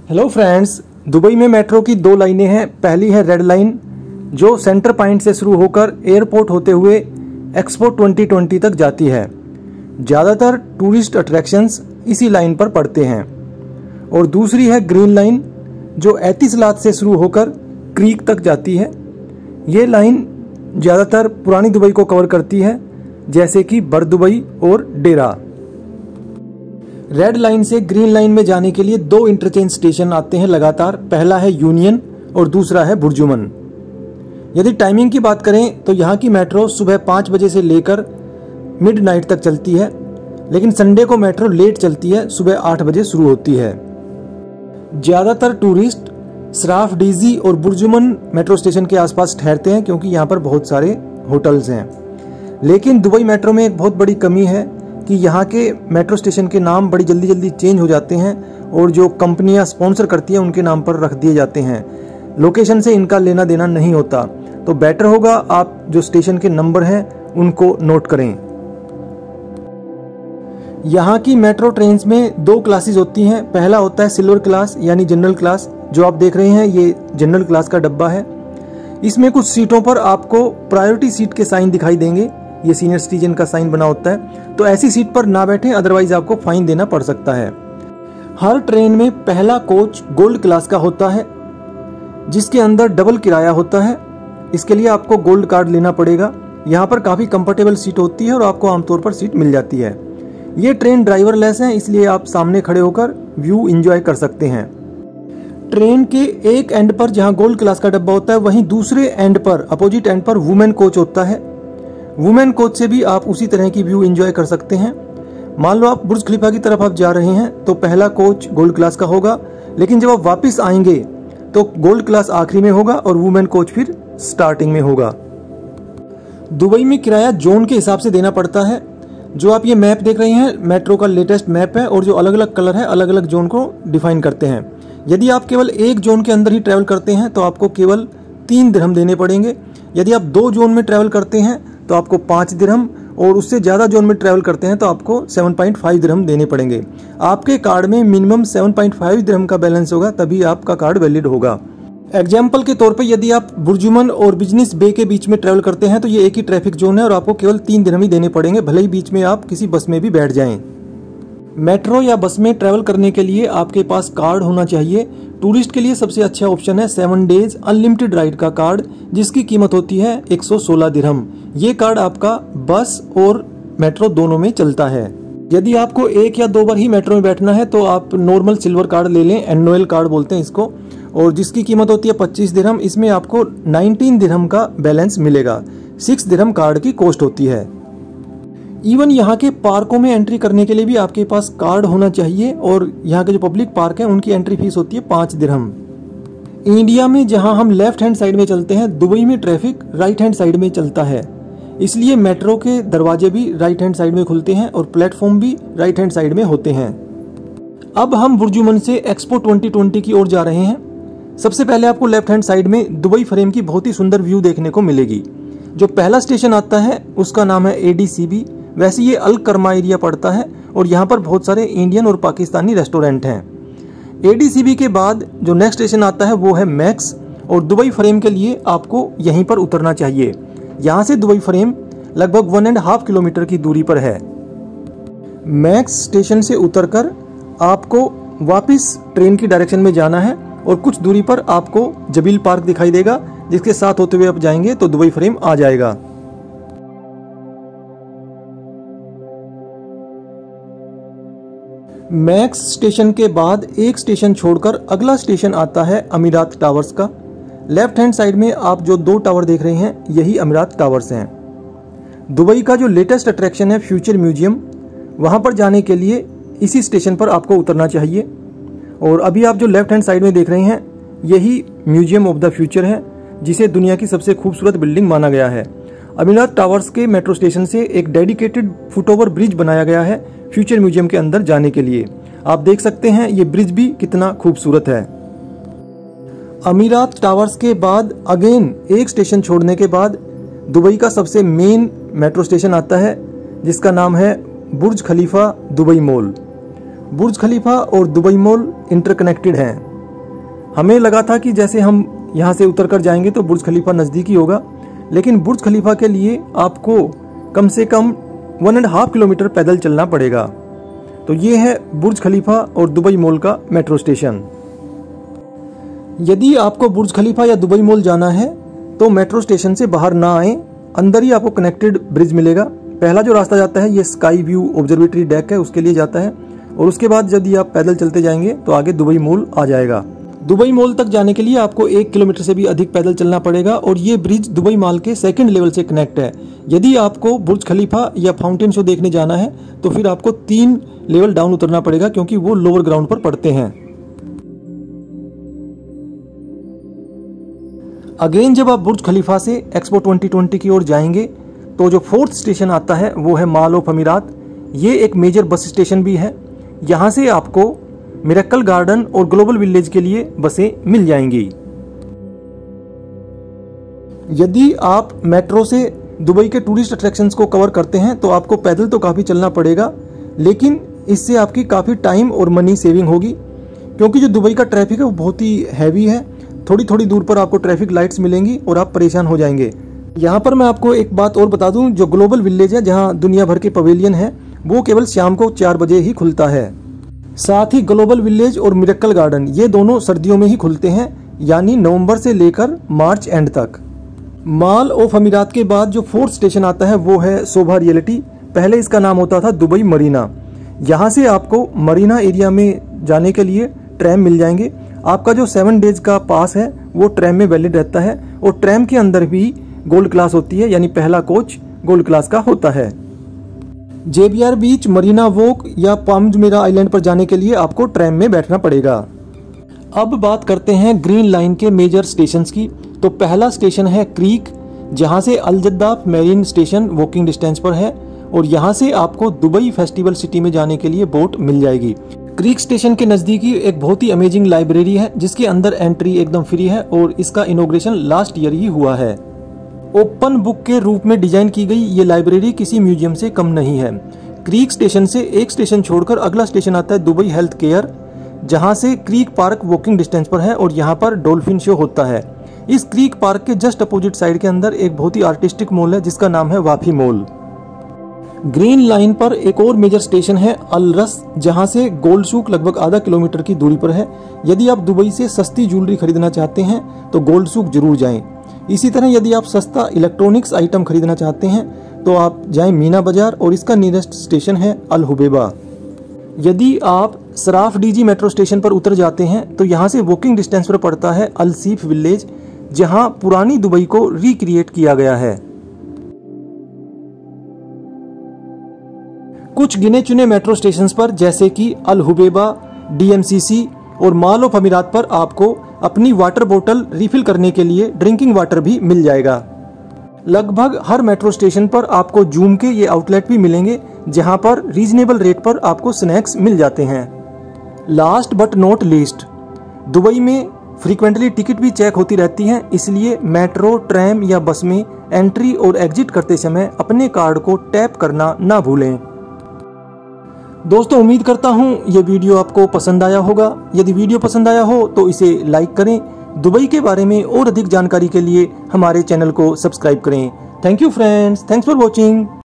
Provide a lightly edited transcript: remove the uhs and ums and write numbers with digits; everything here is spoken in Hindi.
हेलो फ्रेंड्स, दुबई में मेट्रो की दो लाइनें हैं। पहली है रेड लाइन जो सेंटर पॉइंट से शुरू होकर एयरपोर्ट होते हुए एक्सपो 2020 तक जाती है। ज़्यादातर टूरिस्ट अट्रैक्शंस इसी लाइन पर पड़ते हैं। और दूसरी है ग्रीन लाइन जो एतिसलात से शुरू होकर क्रीक तक जाती है। ये लाइन ज़्यादातर पुरानी दुबई को कवर करती है, जैसे कि बर दुबई और डेरा। रेड लाइन से ग्रीन लाइन में जाने के लिए दो इंटरचेंज स्टेशन आते हैं लगातार। पहला है यूनियन और दूसरा है बुर्जुमन। यदि टाइमिंग की बात करें तो यहाँ की मेट्रो सुबह 5 बजे से लेकर मिडनाइट तक चलती है, लेकिन संडे को मेट्रो लेट चलती है, सुबह 8 बजे शुरू होती है। ज़्यादातर टूरिस्ट सराफ डीजी और बुर्जुमन मेट्रो स्टेशन के आसपास ठहरते हैं क्योंकि यहाँ पर बहुत सारे होटल्स हैं। लेकिन दुबई मेट्रो में एक बहुत बड़ी कमी है कि यहाँ के मेट्रो स्टेशन के नाम बड़ी जल्दी जल्दी चेंज हो जाते हैं और जो कंपनियाँ स्पॉन्सर करती हैं उनके नाम पर रख दिए जाते हैं। लोकेशन से इनका लेना देना नहीं होता, तो बेटर होगा आप जो स्टेशन के नंबर हैं उनको नोट करें। यहाँ की मेट्रो ट्रेन्स में 2 क्लासेस होती हैं। पहला होता है सिल्वर क्लास यानी जनरल क्लास। जो आप देख रहे हैं ये जनरल क्लास का डब्बा है। इसमें कुछ सीटों पर आपको प्रायोरिटी सीट के साइन दिखाई देंगे। ये सीनियर सिटीजन का साइन बना होता है, तो ऐसी सीट पर ना बैठें, अदरवाइज आपको फाइन देना पड़ सकता है। हर ट्रेन में पहला कोच गोल्ड क्लास का होता है जिसके अंदर डबल किराया होता है। इसके लिए आपको गोल्ड कार्ड लेना पड़ेगा। यहाँ पर काफ़ी कंफर्टेबल सीट होती है और आपको आमतौर पर सीट मिल जाती है। ये ट्रेन ड्राइवरलेस है, इसलिए आप सामने खड़े होकर व्यू एंजॉय कर सकते हैं। ट्रेन के एक एंड पर जहाँ गोल्ड क्लास का डब्बा होता है, वहीं दूसरे एंड पर अपोजिट एंड पर वुमेन कोच होता है। वुमेन कोच से भी आप उसी तरह की व्यू एंजॉय कर सकते हैं। मान लो आप बुर्ज खलीफा की तरफ आप जा रहे हैं तो पहला कोच गोल्ड क्लास का होगा, लेकिन जब आप वापस आएंगे तो गोल्ड क्लास आखिरी में होगा और वुमेन कोच फिर स्टार्टिंग में होगा। दुबई में किराया जोन के हिसाब से देना पड़ता है। जो आप ये मैप देख रहे हैं मेट्रो का लेटेस्ट मैप है और जो अलग अलग कलर है अलग अलग जोन को डिफाइन करते हैं। यदि आप केवल एक जोन के अंदर ही ट्रैवल करते हैं तो आपको केवल 3 दिरहम देने पड़ेंगे। यदि आप 2 जोन में ट्रैवल करते हैं तो आपको 5 दिरहम, और उससे ज़्यादा जोन में ट्रैवल करते हैं तो आपको 7.5 दिरहम देने पड़ेंगे। आपके कार्ड में मिनिमम 7.5 दिरहम का बैलेंस होगा, तभी आपका कार्ड वैलिड होगा। एग्जाम्पल के तौर पे यदि आप बुर्जुमन और बिजनेस बे के बीच में ट्रैवल करते हैं तो ये एक ही ट्रैफिक जोन है और आपको केवल 3 दिरहम ही देने पड़ेंगे, भले ही बीच में आप किसी बस में भी बैठ जाएं। मेट्रो या बस में ट्रैवल करने के लिए आपके पास कार्ड होना चाहिए। टूरिस्ट के लिए सबसे अच्छा ऑप्शन है 7 डेज अनलिमिटेड राइड का कार्ड, जिसकी कीमत होती है 116 दिरहम। ये कार्ड आपका बस और मेट्रो दोनों में चलता है। यदि आपको 1 या 2 बार ही मेट्रो में बैठना है तो आप नॉर्मल सिल्वर कार्ड ले लें, एनुअल कार्ड बोलते हैं इसको, और जिसकी कीमत होती है 25 दिरहम। इसमें आपको 19 दिरहम का बैलेंस मिलेगा। 6 दिरहम कार्ड की कॉस्ट होती है। इवन यहाँ के पार्कों में एंट्री करने के लिए भी आपके पास कार्ड होना चाहिए, और यहाँ के जो पब्लिक पार्क है उनकी एंट्री फीस होती है 5 दिरहम। इंडिया में जहाँ हम लेफ्ट हैंड साइड में चलते हैं, दुबई में ट्रैफिक राइट हैंड साइड में चलता है, इसलिए मेट्रो के दरवाजे भी राइट हैंड साइड में खुलते हैं और प्लेटफॉर्म भी राइट हैंड साइड में होते हैं। अब हम बुर्जुमन से एक्सपो 2020 की ओर जा रहे हैं। सबसे पहले आपको लेफ्ट हैंड साइड में दुबई फ्रेम की बहुत ही सुंदर व्यू देखने को मिलेगी। जो पहला स्टेशन आता है उसका नाम है ADCB। वैसे ये अल कर्मा एरिया पड़ता है और यहाँ पर बहुत सारे इंडियन और पाकिस्तानी रेस्टोरेंट हैं। ADCB के बाद जो नेक्स्ट स्टेशन आता है वो है मैक्स, और दुबई फ्रेम के लिए आपको यहीं पर उतरना चाहिए। यहाँ से दुबई फ्रेम लगभग 1.5 किलोमीटर की दूरी पर है। मैक्स स्टेशन से उतरकर आपको वापस ट्रेन की डायरेक्शन में जाना है और कुछ दूरी पर आपको जबील पार्क दिखाई देगा, जिसके साथ होते हुए आप जाएंगे तो दुबई फ्रेम आ जाएगा। मैक्स स्टेशन के बाद एक स्टेशन छोड़कर अगला स्टेशन आता है अमीरात टावर्स का। लेफ्ट हैंड साइड में आप जो 2 टावर देख रहे हैं यही अमीरात टावर्स हैं। दुबई का जो लेटेस्ट अट्रैक्शन है फ्यूचर म्यूजियम, वहां पर जाने के लिए इसी स्टेशन पर आपको उतरना चाहिए। और अभी आप जो लेफ्ट हैंड साइड में देख रहे हैं यही म्यूजियम ऑफ द फ्यूचर है, जिसे दुनिया की सबसे खूबसूरत बिल्डिंग माना गया है। अमीरात टावर्स के मेट्रो स्टेशन से एक डेडिकेटेड फुटओवर ब्रिज बनाया गया है फ्यूचर म्यूजियम के अंदर जाने के लिए। आप देख सकते हैं ये ब्रिज भी कितना खूबसूरत है। अमीरात टावर्स के बाद अगेन एक स्टेशन छोड़ने के बाद दुबई का सबसे मेन मेट्रो स्टेशन आता है, जिसका नाम है बुर्ज खलीफा दुबई मॉल। बुर्ज खलीफा और दुबई मॉल इंटरकनेक्टेड हैं। हमें लगा था कि जैसे हम यहाँ से उतर कर जाएंगे तो बुर्ज खलीफा नज़दीक ही होगा, लेकिन बुर्ज खलीफा के लिए आपको कम से कम 1.5 किलोमीटर पैदल चलना पड़ेगा। तो ये है बुर्ज खलीफा और दुबई मॉल का मेट्रो स्टेशन। यदि आपको बुर्ज खलीफा या दुबई मॉल जाना है तो मेट्रो स्टेशन से बाहर ना आए, अंदर ही आपको कनेक्टेड ब्रिज मिलेगा। पहला जो रास्ता जाता है ये स्काई व्यू ऑब्जर्वेटरी डेक है, उसके लिए जाता है, और उसके बाद यदि आप पैदल चलते जाएंगे तो आगे दुबई मॉल आ जाएगा। दुबई मॉल तक जाने के लिए आपको 1 किलोमीटर से भी अधिक पैदल चलना पड़ेगा और ये ब्रिज दुबई मॉल के सेकंड लेवल से कनेक्ट है। यदि आपको बुर्ज खलीफा या फाउंटेन शो देखने जाना है तो फिर आपको 3 लेवल डाउन उतरना पड़ेगा, क्योंकि वो लोअर ग्राउंड पर पड़ते हैं। अगेन जब आप बुर्ज खलीफा से एक्सपो 2020 की ओर जाएंगे तो जो 4th स्टेशन आता है वो है मॉल ऑफ अमीरात। ये एक मेजर बस स्टेशन भी है। यहाँ से आपको मिरेकल गार्डन और ग्लोबल विलेज के लिए बसें मिल जाएंगी। यदि आप मेट्रो से दुबई के टूरिस्ट अट्रैक्शंस को कवर करते हैं तो आपको पैदल तो काफ़ी चलना पड़ेगा, लेकिन इससे आपकी काफ़ी टाइम और मनी सेविंग होगी, क्योंकि जो दुबई का ट्रैफिक है वो बहुत ही हैवी है। थोड़ी थोड़ी दूर पर आपको ट्रैफिक लाइट्स मिलेंगी और आप परेशान हो जाएंगे। यहाँ पर मैं आपको एक बात और बता दूं, जो ग्लोबल विलेज है जहाँ दुनिया भर के पवेलियन है वो केवल शाम को 4 बजे ही खुलता है। साथ ही ग्लोबल विलेज और मिरेकल गार्डन ये दोनों सर्दियों में ही खुलते हैं, यानी नवंबर से लेकर मार्च एंड तक। मॉल ऑफ अमीरात के बाद जो 4th स्टेशन आता है वो है शोभा रियलिटी। पहले इसका नाम होता था दुबई मरीना। यहाँ से आपको मरीना एरिया में जाने के लिए ट्रैम मिल जाएंगे। आपका जो 7 डेज का पास है वो ट्रैम में वैलिड रहता है, और ट्रैम के अंदर भी गोल्ड क्लास होती है, यानी पहला कोच गोल्ड क्लास का होता है। JBR बीच, मरीना वॉक या पाम जुमेरा आइलैंड पर जाने के लिए आपको ट्रैम में बैठना पड़ेगा। अब बात करते हैं ग्रीन लाइन के मेजर स्टेशंस की। तो पहला स्टेशन है क्रीक, जहां से अल-जद्दाफ मैरीन स्टेशन वॉकिंग डिस्टेंस पर है, और यहां से आपको दुबई फेस्टिवल सिटी में जाने के लिए बोट मिल जाएगी। क्रीक स्टेशन के नज़दीक ही एक बहुत ही अमेजिंग लाइब्रेरी है, जिसके अंदर एंट्री एकदम फ्री है और इसका इनॉग्रेशन लास्ट ईयर ही हुआ है। ओपन बुक के रूप में डिजाइन की गई ये लाइब्रेरी किसी म्यूजियम से कम नहीं है। क्रीक स्टेशन से एक स्टेशन छोड़कर अगला स्टेशन आता है दुबई हेल्थ केयर, जहां से क्रीक पार्क वॉकिंग डिस्टेंस पर है और यहाँ पर डॉल्फिन शो होता है। इस क्रीक पार्क के जस्ट अपोजिट साइड के अंदर एक बहुत ही आर्टिस्टिक मॉल है जिसका नाम है वाफी मॉल। ग्रीन लाइन पर एक और मेजर स्टेशन है अल रस, जहां से गोल्ड सूक लगभग आधा किलोमीटर की दूरी पर है। यदि आप दुबई से सस्ती ज्वेलरी खरीदना चाहते हैं तो गोल्ड सूक जरूर जाएं। इसी तरह यदि आप सस्ता इलेक्ट्रॉनिक्स आइटम खरीदना चाहते हैं तो आप जाएं मीना बाजार, और इसका नियरेस्ट स्टेशन है अल हुबैबा। यदि आप सराफ डीजी मेट्रो स्टेशन पर उतर जाते हैं तो यहाँ से वॉकिंग डिस्टेंस पर पड़ता है अल सीफ विलेज, जहाँ पुरानी दुबई को रिक्रिएट किया गया है। कुछ गिने चुने मेट्रो स्टेशंस पर जैसे कि अल हुबैबा, DMCC और मॉल ऑफ अमीरात पर आपको अपनी वाटर बोतल रिफिल करने के लिए ड्रिंकिंग वाटर भी मिल जाएगा। लगभग हर मेट्रो स्टेशन पर आपको जूम के ये आउटलेट भी मिलेंगे, जहां पर रीजनेबल रेट पर आपको स्नैक्स मिल जाते हैं। Last but not least, Dubai में फ्रीक्वेंटली टिकट भी चेक होती रहती हैं, इसलिए मेट्रो, ट्रैम या बस में एंट्री और एग्जिट करते समय अपने कार्ड को टैप करना ना भूलें। दोस्तों, उम्मीद करता हूँ ये वीडियो आपको पसंद आया होगा। यदि वीडियो पसंद आया हो तो इसे लाइक करें। दुबई के बारे में और अधिक जानकारी के लिए हमारे चैनल को सब्सक्राइब करें। Thank you friends, thanks for watching.